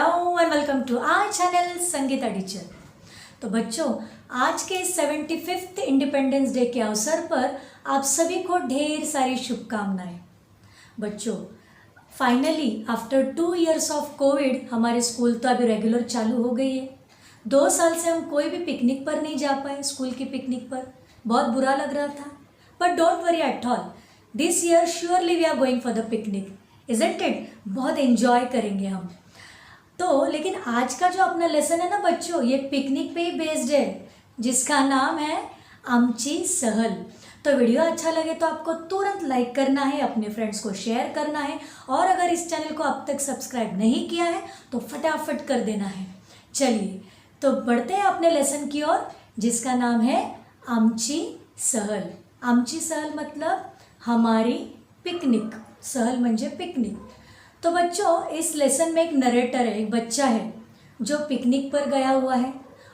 Hello and welcome to our channel Sangeeta teacher. तो बच्चों, आज के 75th इंडिपेंडेंस डे के अवसर पर आप सभी को ढेर सारी शुभकामनाएं। बच्चों, finally after 2 years of Covid हमारे स्कूल तो अभी रेगुलर चालू हो गई है। 2 साल से हम कोई भी पिकनिक पर नहीं जा पाए, स्कूल की पिकनिक पर बहुत बुरा लग रहा था। But don't worry at all, this year surely we are going for the picnic, isn't it. बहुत एंजॉय करेंगे हम तो। लेकिन आज का जो अपना लेसन है ना बच्चों, ये पिकनिक पे ही बेस्ड है, जिसका नाम है आमची सहल। तो वीडियो अच्छा लगे तो आपको तुरंत लाइक करना है, अपने फ्रेंड्स को शेयर करना है, और अगर इस चैनल को अब तक सब्सक्राइब नहीं किया है तो फटाफट कर देना है। चलिए तो बढ़ते हैं अपने लेसन की ओर, जिसका नाम है आमची सहल। आमची सहल मतलब हमारी पिकनिक, सहल म्हणजे पिकनिक। तो बच्चों, इस लेसन में एक नरेटर है, एक बच्चा है जो पिकनिक पर गया हुआ है।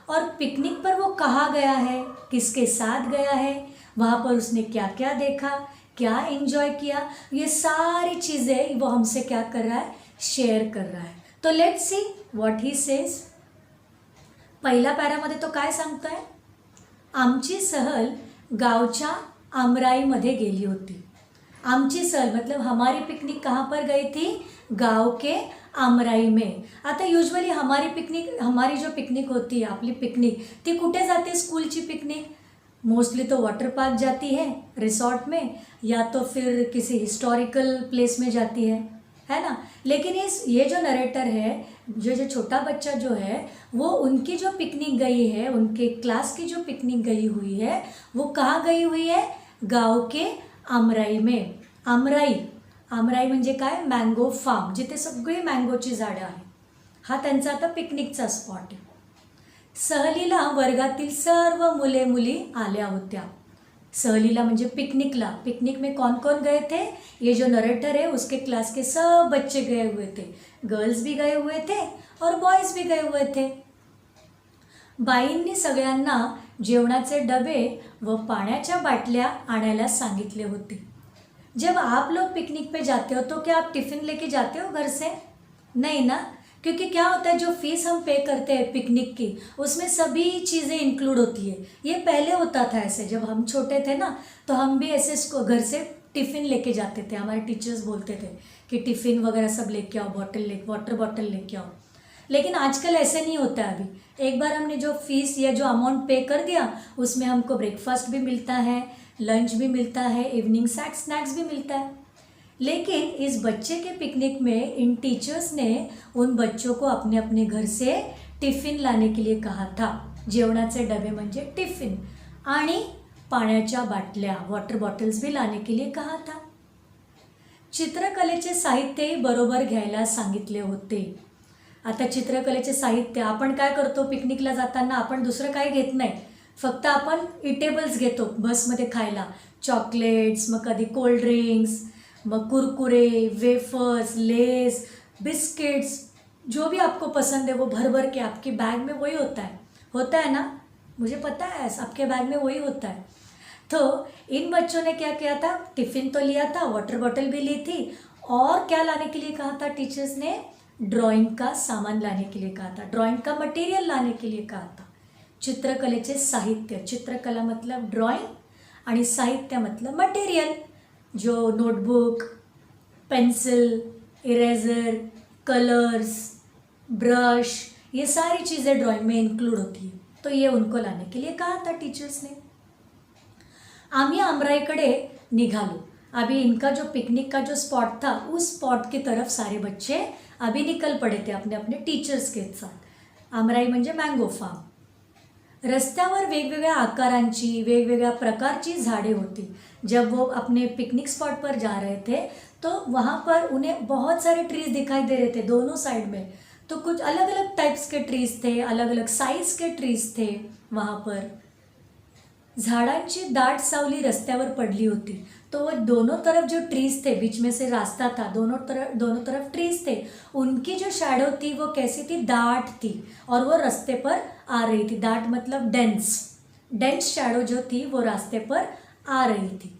और पिकनिक पर वो कहाँ गया है, किसके साथ गया है, वहाँ पर उसने क्या क्या देखा, क्या एंजॉय किया, ये सारी चीज़ें वो हमसे क्या कर रहा है, शेयर कर रहा है। तो let's see what he says. पहिल्या पॅरामध्ये तो काय सांगतोय, आमची सहल गावच्या आमराईमध्ये गेली होती। आमची सहल मतलब हमारी पिकनिक कहाँ पर गई थी, गांव के आमराई में। आता यूजुअली हमारी जो पिकनिक होती है, आपली पिकनिक, ती कुठे जाते, स्कूलची पिकनिक मोस्टली तो वाटर पार्क जाती है, रिसॉर्ट में, या तो फिर किसी हिस्टोरिकल प्लेस में जाती है ना। लेकिन ये जो नरेटर है, जो छोटा बच्चा जो है, वो उनकी जो पिकनिक गई है, उनके क्लास की जो पिकनिक गई हुई है, वो कहाँ गई हुई है, गांव के आमराई में। आमराई म्हणजे काय, मँगो फार्म, जिथे सगळी मँगोची झाडं आहे। हा त्यांचा आता पिकनिकचा स्पॉट आहे। सहलीला वर्गातील सर्व मुले मुली आल्या होत्या। सहलीला म्हणजे पिकनिकला। पिकनिक में कौन कौन गए थे, ये जो नरेटर है उसके क्लास के सब बच्चे गए हुए थे। गर्ल्स भी गए हुए थे और बॉयज भी गए हुए थे। बाईंनी सगळ्यांना जेवणाचे डबे व पाण्याच्या बाटल्या आणायला सांगितले होते। जब आप लोग पिकनिक पे जाते हो तो क्या आप टिफ़िन लेके जाते हो घर से? नहीं ना, क्योंकि क्या होता है, जो फीस हम पे करते हैं पिकनिक की, उसमें सभी चीज़ें इंक्लूड होती है। ये पहले होता था ऐसे, जब हम छोटे थे ना, तो हम भी ऐसे घर से टिफ़िन लेके जाते थे। हमारे टीचर्स बोलते थे कि टिफ़िन वगैरह सब लेके आओ, वाटर बॉटल लेके आओ। लेकिन आजकल ऐसे नहीं होता है। अभी एक बार हमने जो फीस या जो अमाउंट पे कर दिया, उसमें हमको ब्रेकफास्ट भी मिलता है, लंच भी मिलता है, इवनिंग स्नैक्स भी मिलता है। लेकिन इस बच्चे के पिकनिक में इन टीचर्स ने उन बच्चों को अपने अपने घर से टिफ़िन लाने के लिए कहा था। जेवणाचे डबे म्हणजे टिफ़िन, आणि पाण्याच्या बाटल्या, वाटर बॉटल्स भी लाने के लिए कहा था। चित्रकलेचे साहित्यही बरोबर घ्यायला सांगितले होते। आता चित्रकलेचे साहित्य आपण काय करतो, पिकनिकला जाताना आपण दुसरं काही घेत नाही, फक्त आपण इटेबल्स घेतो बसमध्ये खायला, चॉकलेट्स, मग कधी कोल्ड ड्रिंक्स, मग कुरकुरे, वेफर्स, लेस, बिस्किट्स, जो भी आपको पसंद है वो भर भर के आपकी बैग में वही होता है ना, मुझे पता है आपके बैग में वही होता है। तो इन बच्चों ने क्या किया था, टिफ़िन तो लिया था, वाटर बॉटल भी ली थी, और क्या लाने के लिए कहा था टीचर्स ने, ड्राइंग का सामान लाने के लिए कहा था, ड्राइंग का मटेरियल लाने के लिए कहा था। चित्रकलेचे साहित्य, चित्रकला मतलब ड्राइंग आणि साहित्य मतलब मटेरियल, जो notebook, pencil, eraser, colours, brush, ये सारी चीज़ें ड्राइंग में इंक्लूड होती है। तो ये उनको लाने के लिए कहा था टीचर्स ने। आम्ही आमराईकडे निघालो। अभी इनका जो पिकनिक का जो स्पॉट था, उस स्पॉट की तरफ सारे बच्चे अभी निकल पड़े थे अपने अपने टीचर्स के साथ। आमराई म्हणजे मँगो फार्म। रस्त्यावर वेगवेगळ्या आकारांची, वेगवेगळ्या प्रकारची झाड़े होती। जब वो अपने पिकनिक स्पॉट पर जा रहे थे तो वहाँ पर उन्हें बहुत सारे ट्रीज़ दिखाई दे रहे थे दोनों साइड में। तो कुछ अलग अलग टाइप्स के ट्रीज़ थे, अलग अलग साइज़ के ट्रीज़ थे वहाँ पर। झाडांची दाट सावली रस्त्यावर पडली होती। तो वो दोनों तरफ जो ट्रीज़ थे, बीच में से रास्ता था, दोनों तरफ ट्रीज़ थे, उनकी जो शैडो थी वो कैसी थी, दाट थी, और वो रास्ते पर आ रही थी। दाट मतलब डेंस शैडो जो थी वो रास्ते पर आ रही थी।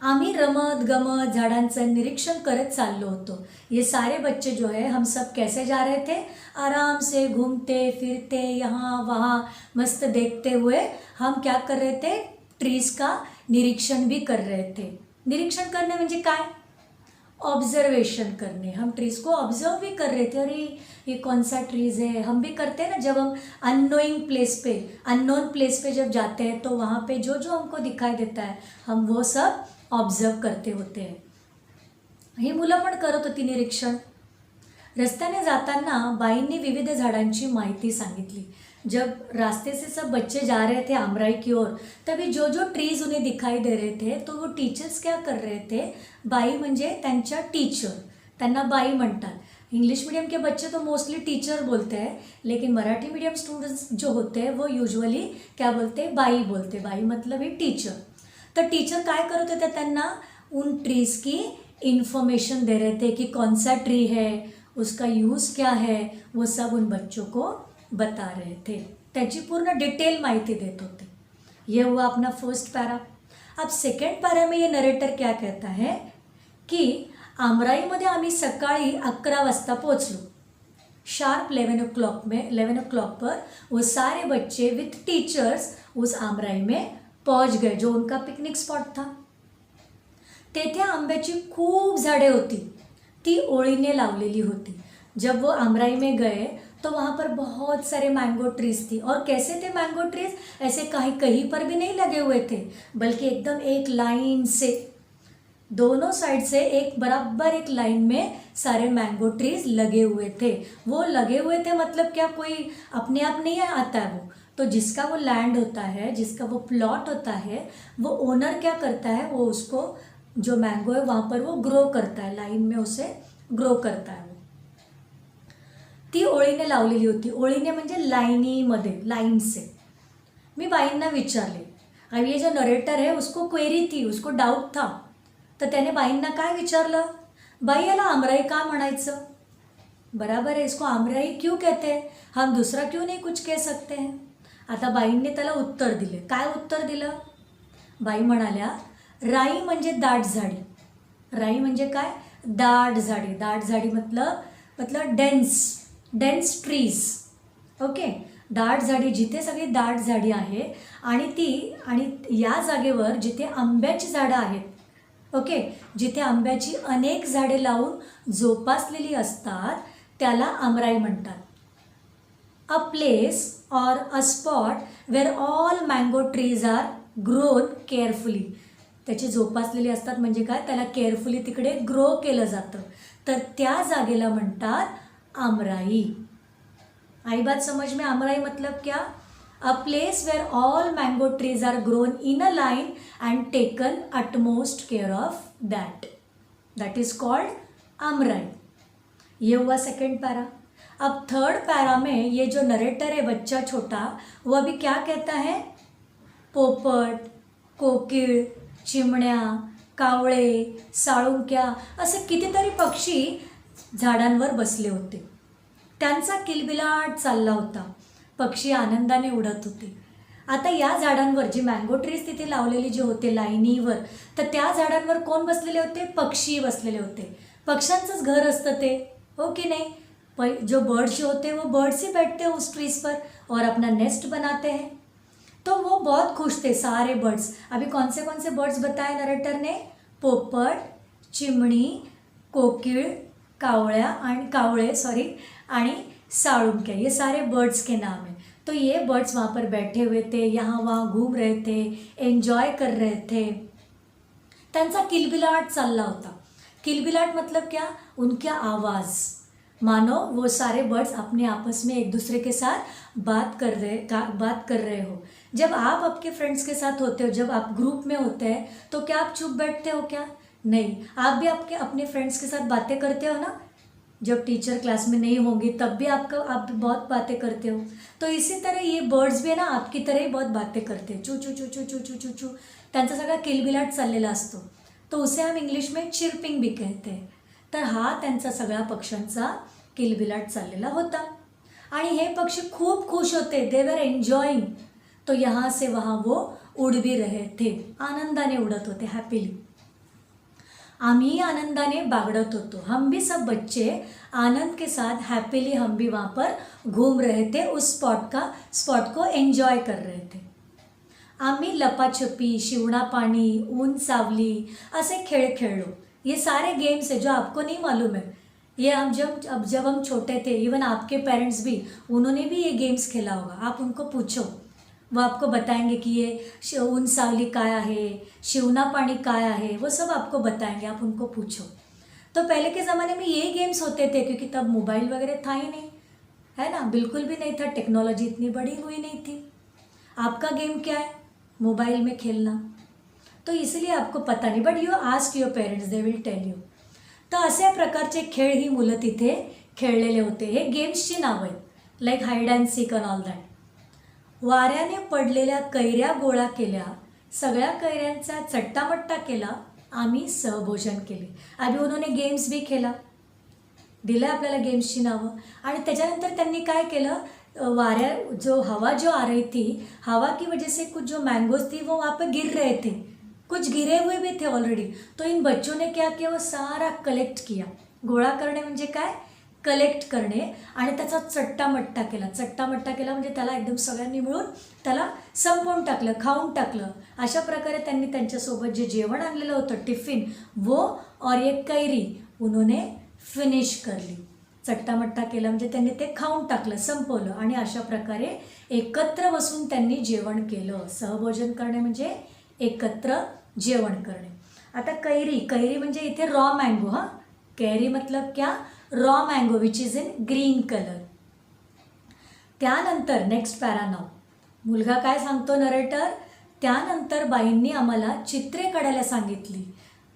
आम्ही रमत गमत झाडांचं निरीक्षण करत चाललो होतो। ये सारे बच्चे जो है हम सब कैसे जा रहे थे, आराम से घूमते फिरते यहाँ वहाँ मस्त देखते हुए हम क्या कर रहे थे, ट्रीज का निरीक्षण भी कर रहे थे। निरीक्षण करने म्हणजे काय, ऑब्जर्वेशन करने। हम ट्रीज को ऑब्जर्व भी कर रहे थे, अरे ये कौन सा ट्रीज है, हम भी करते हैं ना जब हम अननोन प्लेस पे जब जाते हैं तो वहाँ पे जो जो हमको दिखाई देता है हम वो सब ऑब्झर्व करते होते हैं। ही मुलं पण करत होती निरीक्षण। रस्त्याने जाताना बाईंनी विविध झाडांची माहिती सांगितली। जब रास्ते से सब बच्चे जा रहे थे आमराई की ओर, तभी जो जो ट्रीज उन्हें दिखाई दे रहे थे तो वो टीचर्स क्या कर रहे थे, बाई म्हणजे त्यांच्या टीचर, त्यांना बाई म्हणतात। इंग्लिश मीडियम के बच्चे तो मोस्टली टीचर बोलते हैं, लेकिन मराठी मीडियम स्टूडेंट्स जो होते हैं वो यूजुअली क्या बोलते हैं, बाई बोलते। बाई मतलब ही टीचर। तो टीचर काय करत होते, त्यांना उन ट्रीज की इन्फॉर्मेशन दे रहे थे कि कौन सा ट्री है, उसका यूज़ क्या है, वो सब उन बच्चों को बता रहे थे। त्याची पूर्ण डिटेल माहिती देत होते। ये हुआ अपना फर्स्ट पैरा। अब सेकंड पैरा में ये नरेटर क्या कहता है कि आमराईमध्ये आम्ही सकाळी 11 वाजता पोचलो। शार्प 11 o'clock पर वो सारे बच्चे विथ टीचर्स उस आमराई में पहुंच गए, जो उनका पिकनिक स्पॉट था। तेथे आंब्याची खूप झाडे होती, ती ओळीने लावलेली होती। जब वो आमराई में गए तो वहाँ पर बहुत सारे मैंगो ट्रीज थी। और कैसे थे मैंगो ट्रीज, ऐसे कहीं पर भी नहीं लगे हुए थे, बल्कि एकदम एक लाइन से दोनों साइड से एक बराबर एक लाइन में सारे मैंगो ट्रीज लगे हुए थे। वो लगे हुए थे मतलब क्या, कोई अपने आप नहीं आता है वो, तो जिसका वो लैंड होता है, जिसका वो प्लॉट होता है, वो ओनर क्या करता है, वो उसको जो मैंगो है वहाँ पर वो ग्रो करता है, लाइन में उसे ग्रो करता है। ती ओळीने लावलेली होती। ओळीने म्हणजे लाईनीमध्ये, लाइन से। मी बाईंना विचारले, अब ये जो नरेटर है उसको क्वेरी थी, उसको डाऊट था, तर त्याने बाईंना काय विचारलं, बाई याला आमराई का म्हणायचं, बराबर है, इसको आमराई क्यों कहते हैं, हम दूसरा क्यों नहीं कुछ कह सकते हैं। आता बाईंनी त्याला उत्तर दिले। काय उत्तर दिलं, बाई म्हणाल्या, राई म्हणजे दाट झाडी। राई म्हणजे काय, दाट झाडी। दाट झाडी मतलब डेन्स ट्रीज। ओके, दाट झाडी, जिथे सगळी दाट झाडी आहे आणि या जागेवर जिथे आंब्याची झाडं आहेत, ओके, जिथे आंब्याची अनेक झाडे लावून जोपासलेली असतात त्याला आमराई म्हणतात। A place or a spot where all mango trees are grown carefully. त्याची जोपासलेली असतात म्हणजे काय, त्याला केअरफुली तिकडे ग्रो केलं जातं, तर त्या जागेला म्हणतात आमराई। आई बात समझ में, आमराई मतलब क्या, a place where all mango trees are grown in a line and taken utmost care of that is called आमराई। ये हुआ सेकेंड पैरा। अब थर्ड पैरा में ये जो नरेटर है बच्चा छोटा, वो अभी क्या कहता है, पोपट, कोकिळ, चिमण्या, कावळे, साळुंक्या असे कितीतरी पक्षी झाडांवर बसले होते। त्यांचा किलबिलाट चालला होता, पक्षी आनंदाने उडत होते। आता या झाडांवर जी मँगो ट्रीज तिथे लावलेली जे होते लाईनीवर, तर त्या झाडांवर कोण बसलेले होते, पक्षी बसलेले होते। पक्ष्यांचंच घर असतं ते, हो की नहीं। जो बर्ड्स जो होते हैं वो बर्ड्स ही बैठते हैं उस ट्रीज पर और अपना नेस्ट बनाते हैं। तो वो बहुत खुश थे सारे बर्ड्स। अभी कौन से बर्ड्स बताए नरेटर ने, पोपट, चिमणी, कोकिळ, कावळे आणि साळुंक्या, ये सारे बर्ड्स के नाम हैं। तो ये बर्ड्स वहाँ पर बैठे हुए थे, यहाँ वहाँ घूम रहे थे, एन्जॉय कर रहे थे। त्यांचा किलबिलाट चालला होता। किलबिलाट मतलब क्या, उनका आवाज़, मानो वो सारे बर्ड्स अपने आपस में एक दूसरे के साथ बात कर रहे हो। जब आप आपके फ्रेंड्स के साथ होते हो, जब आप ग्रुप में होते हैं, तो क्या आप चुप बैठते हो क्या, नहीं, आप भी अपने फ्रेंड्स के साथ बातें करते हो ना। जब टीचर क्लास में नहीं होंगी तब भी आप भी बहुत बातें करते हो। तो इसी तरह ये बर्ड्स भी है ना, आपकी तरह ही बहुत बातें करते हैं, चू चू चू चू चू चू चू चू, त्यांचा सगळा किलबिलाट चाललेला असतो, तो उसे हम इंग्लिश में चिर्पिंग भी कहते हैं। तर हा त्यांचा सगळा पक्ष्यांचा किलबिलाट चाललेला होता आणि हे पक्षी खूप खुश होते, दे वर एन्जॉइंग। तो यहाँ से वहाँ वो उड़ भी रहे थे, आनंदाने उड़त होते, हैप्पीली। आम्ही आनंदाने बागड़त होतो. हम भी सब बच्चे आनंद के साथ हैप्पीली हम भी वहाँ पर घूम रहे थे. उस स्पॉट को एंजॉय कर रहे थे. आम्ही लपाछपी, शिवणा पाणी, ऊन सावली ऐसे खेळ खेळलो. ये सारे गेम्स है जो आपको नहीं मालूम है. ये हम जब हम छोटे थे, इवन आपके पेरेंट्स भी, उन्होंने भी ये गेम्स खेला होगा. आप उनको पूछो, वो आपको बताएंगे कि ये ऊन सावली काय आहे, शिवना पाणी काय आहे, वो सब आपको बताएंगे. आप उनको पूछो. तो पहले के ज़माने में ये गेम्स होते थे क्योंकि तब मोबाइल वगैरह था ही नहीं, है ना, बिल्कुल भी नहीं था. टेक्नोलॉजी इतनी बड़ी हुई नहीं थी. आपका गेम क्या है? मोबाइल में खेलना. तो इसलिए आपको पता नाही. But you ask your parents, they will tell you. तर अशा प्रकारचे खेळ ही मुलं तिथे खेळलेले होते. हे गेम्सची नावं आहेत, like hide and seek and all that. वाऱ्याने पडलेल्या कैऱ्या गोळा केल्या, सगळ्या कैऱ्यांचा चट्टामट्टा केला, आम्ही सहभोजन केले. अभी उन्होंने गेम्स भी खेला, दिलं आपल्याला गेम्सची नावं. आणि त्याच्यानंतर त्यांनी काय केलं, हवा जो आ रही थी, हवा की वजह से कुछ जो मैंगोज थी वो वहाँ पे गिर रहे थे, कुछ गिरे हुए भी थे ऑलरेडी. तो इन बच्चों ने क्या किया, वो सारा कलेक्ट किया. गोळा करणे म्हणजे काय, कलेक्ट करणे. आणि त्याचा चट्टामट्टा केला म्हणजे त्याला एकदम सगळ्यांनी मिळून त्याला संपवून टाकलं, खाऊन टाकलं. अशा प्रकारे त्यांनी त्यांच्यासोबत जे जेवण आणलेलं होतं टिफिन, वो और ये कैरी उन्होंने फिनिश कर ली. चट्टामट्टा केला म्हणजे त्यांनी ते खाऊन टाकलं, संपवलं. आणि अशा प्रकारे एकत्र बसून त्यांनी जेवण केलं. सहभोजन करणे म्हणजे एकत्र जेवण करणे. आता कैरी म्हणजे इथे रॉ मँगो. हां, कैरी मतलब क्या, raw mango which is in green colour. त्यानंतर नेक्स्ट पॅरा नाव, मुलगा काय सांगतो नरेटर, त्यानंतर बाईंनी आम्हाला चित्रे काढायला सांगितली.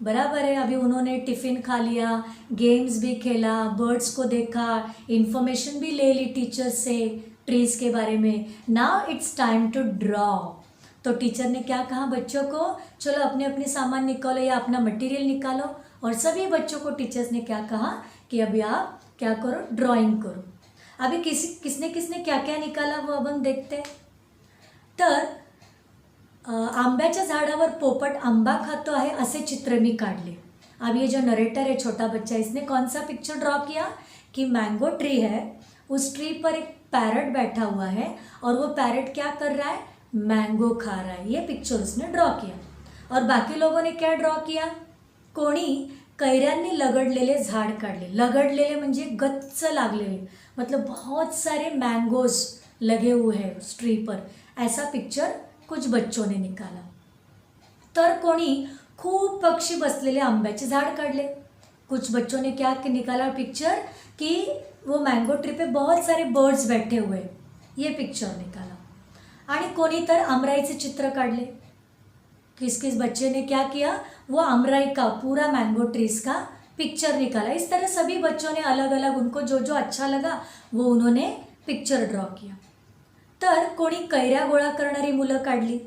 बराबर है. अभी उन्होंने टिफ़िन खा लिया, गेम्स भी खेला, बर्ड्स को देखा, इन्फॉर्मेशन भी ले ली टीचर से ट्रीज़ के बारे में. Now it's time to draw. तो टीचर ने क्या कहा बच्चों को, चलो अपने अपने सामान निकालो या अपना मटेरियल निकालो. और सभी बच्चों को टीचर्स ने क्या कहा कि अभी आप क्या करो, ड्राइंग करो. अभी किसने किसने क्या क्या निकाला वो अब हम देखते हैं. तर आंब्याच्या झाडावर पोपट आंबा खातो आहे असे चित्र मी काढले. अब ये जो नरेटर है, छोटा बच्चा, इसने कौन सा पिक्चर ड्रॉ किया कि मैंगो ट्री है, उस ट्री पर एक पैरट बैठा हुआ है और वो पैरट क्या कर रहा है, मैंगो खा रहा है. ये पिक्चर उसने ड्रॉ किया. और बाकी लोगों ने क्या ड्रॉ किया, कोणी कैऱ्यांनी लगडलेले झाड काढले. लगडलेले म्हणजे गच्च लागलेले, मतलब बहुत सारे मैंगोज लगे हुए हैं उस ट्री पर. ऐसा पिक्चर कुछ बच्चों ने निकाला. तर कोणी खूप पक्षी बसलेले आंब्याचे झाड काढले. कुछ बच्चों ने क्या निकाला पिक्चर कि वो मैंगो ट्री पे बहुत सारे बर्ड्स बैठे हुए, ये पिक्चर निकाला. आणि कोणी तर आमराईचे चित्र काढले. किस बच्चे ने क्या किया, वो आमराई का पूरा मैंगो ट्रीज का पिक्चर निकाला. इस तरह सभी बच्चों ने अलग अलग उनको जो जो अच्छा लगा वो उन्होंने पिक्चर ड्रॉ किया. तर कोणी कैऱ्या गोळा करणारी मुलं काढली.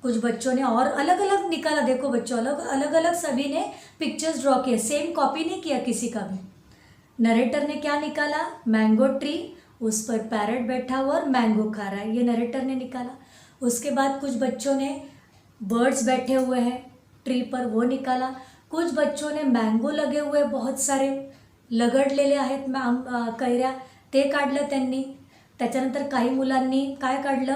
कुछ बच्चों ने और अलग अलग निकाला. देखो बच्चों, अलग अलग सभी ने पिक्चर्स ड्रॉ किए, सेम कॉपी नहीं किया किसी का भी. नरेटर ने क्या निकाला, मैंगो ट्री, उस पर पैरट बैठा हुआ और मैंगो खा रहा है, ये नरेटर ने निकाला. उसके बाद कुछ बच्चों ने बर्ड्स बैठे हुए हैं ट्री पर, वो निकाला. कुछ बच्चों ने मैंगो लगे हुए बहुत सारे लगडलेले आहेत कैऱ्या, ते काढलं त्यांनी. त्याच्यानंतर काही मुलांनी काय काढलं,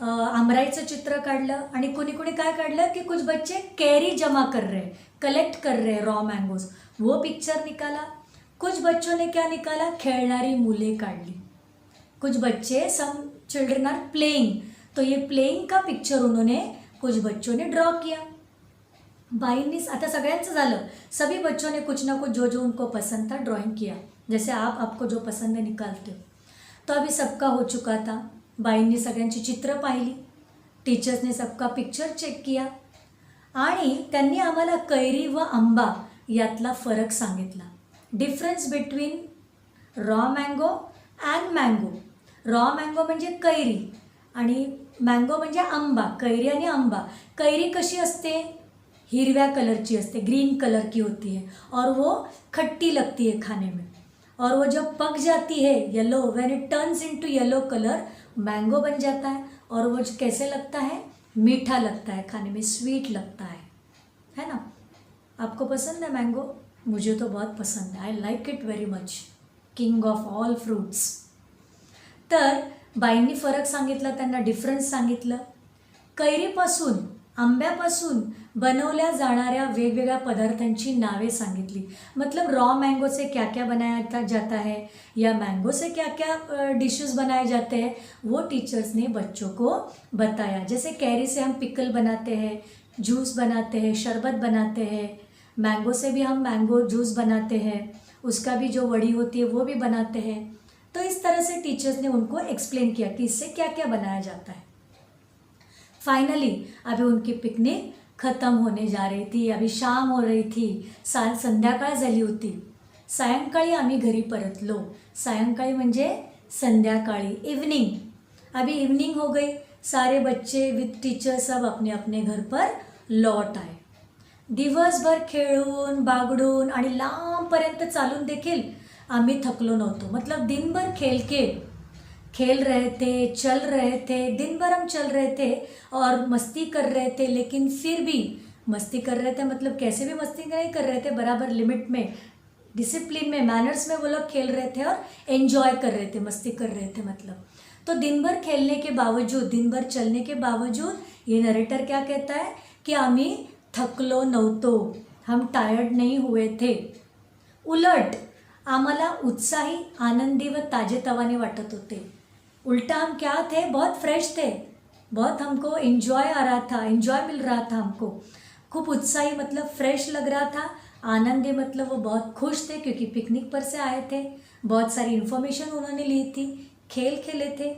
आमराईचं चित्र काढलं. आणि कोणी कोणी काय काढलं की कुछ बच्चे कैरी जमा कर रहे, कलेक्ट कर रहे रॉ मैंगोज, वो पिक्चर निकाला. कुछ बच्चों ने क्या निकाला, खेळणारी मुले काढली. कुछ बच्चे, सम चिल्ड्रन आर प्लेइंग, तो ये प्लेइंग का पिक्चर उन्होंने कुछ बच्चों ने ड्रॉ किया. बाईंनी आता सगळ्यांचं झालं, सभी बच्चों ने कुछ ना कुछ जो जो उनको पसंद था ड्राइंग किया. जैसे आपको जो पसंद है निकालते हो. तो अभी सबका हो चुका था. बाईंनी सगळ्यांची चित्र पाहिली, टीचर्सने सबका पिक्चर चेक किया आणि त्यांनी आम्हाला कैरी व आंबा यातला फरक सांगितला. Difference between raw mango and mango. Raw mango म्हणजे कैरी आणि मँगो म्हणजे आंबा. कैरी आणि आंबा. कैरी कशी असते, हिरव्या कलर की असते, ग्रीन कलर की होती है और वो खट्टी लगती है खाने में. और वो जब पक जाती है yellow, when it turns into yellow colour, mango बन जाता है. और वो कैसे लगता है, मीठा लगता है खाने में, स्वीट लगता है ना. आपको पसंद है मैंगो? मुझे तो बहुत पसंद आहे. I like it very much. King of all fruits. तर बाईंनी फरक सांगितला, त्यांना डिफरन्स सांगितलं. कैरीपासून, आंब्यापासून बनवल्या जाणाऱ्या वेगवेगळ्या पदार्थांची नावे सांगितली. मतलब रॉ मैंगो से क्या क्या बनाया जाता है या मैंगो से क्या क्या डिशेस बनाए जाते हैं, वो टीचर्स ने बच्चों को बताया. जैसे कैरी से हम पिकल बनाते हैं, जूस बनाते हैं, शरबत बनाते हैं. मैंगो से भी हम मैंगो जूस बनाते हैं, उसका भी जो वड़ी होती है वो भी बनाते हैं. तो इस तरह से टीचर्स ने उनको एक्सप्लेन किया कि इससे क्या क्या बनाया जाता है. फाइनली अभी उनकी पिकनिक ख़त्म होने जा रही थी. अभी शाम हो रही थी, संध्याकाळ झाली होती. सायंकाळी आम्ही घरी परतलो. सायंकाळी म्हणजे संध्याकाळी, इवनिंग. अभी इवनिंग हो गई. सारे बच्चे विथ टीचर सब अपने अपने घर पर लौट आए. दिवसभर खेळून बागडून आणि लांबपर्यंत चालून देखील आम्ही थकलो नव्हतो. मतलब दिनभर खेल रहे थे, चल रहे थे, दिन भर हम चल रहे थे और मस्ती कर रहे थे. लेकिन फिर भी मस्ती कर रहे थे, मतलब कैसे भी मस्ती नहीं कर रहे थे, बराबर लिमिट में, डिसिप्लिन में, मैनर्स में वो लोग खेल रहे थे और एंजॉय कर रहे थे, मस्ती कर रहे थे. मतलब तो दिन भर खेलने के बावजूद, दिन भर चलने के बावजूद ये नरेटर क्या कहता है कि आम्ही थकलो नव्हतो, हम टायर्ड नहीं हुए थे. उलट आम्हाला उत्साही, आनंदी व ताजेतवाने वाटत होते. उल्टा हम क्या थे, बहुत फ्रेश थे, बहुत हमको एंजॉय आ रहा था, एंजॉय मिल रहा था हमको. खूब उत्साही मतलब फ्रेश लग रहा था. आनंदी मतलब वो बहुत खुश थे क्योंकि पिकनिक पर से आए थे, बहुत सारी इन्फॉर्मेशन उन्होंने ली थी, खेल खेले थे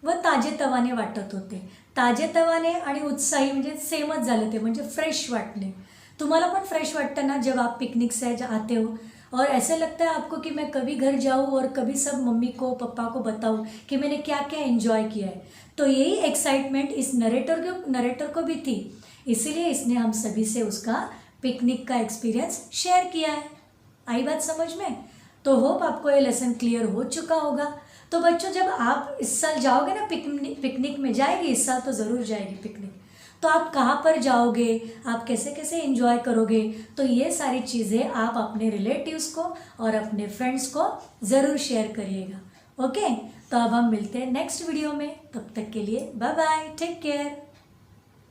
व ताजेतवाने वाटत होते. ताजेतवाने आणि उत्साही म्हणजे सेमच झाले ते, म्हणजे फ्रेश वाटले. तुम्हाला पण फ्रेश वाटतं ना जब आप पिकनिक से आते हो और ऐसे लगता है आपको कि मैं कभी घर जाऊँ और कभी सब मम्मी को पापा को बताऊँ कि मैंने क्या क्या एंजॉय किया है. तो यही एक्साइटमेंट इस नरेटर को भी थी, इसीलिए इसने हम सभी से उसका पिकनिक का एक्सपीरियंस शेयर किया है. आई बात समझ में? तो होप आपको ये लेसन क्लियर हो चुका होगा. तो बच्चों जब आप इस साल जाओगे ना पिकनिक में, जाएगी इस साल तो ज़रूर जाएगी पिकनिक, तो आप कहाँ पर जाओगे, आप कैसे कैसे एंजॉय करोगे, तो ये सारी चीज़ें आप अपने रिलेटिव्स को और अपने फ्रेंड्स को ज़रूर शेयर करिएगा. ओके, तो अब हम मिलते हैं नेक्स्ट वीडियो में. तब तक के लिए बाय बाय, टेक केयर.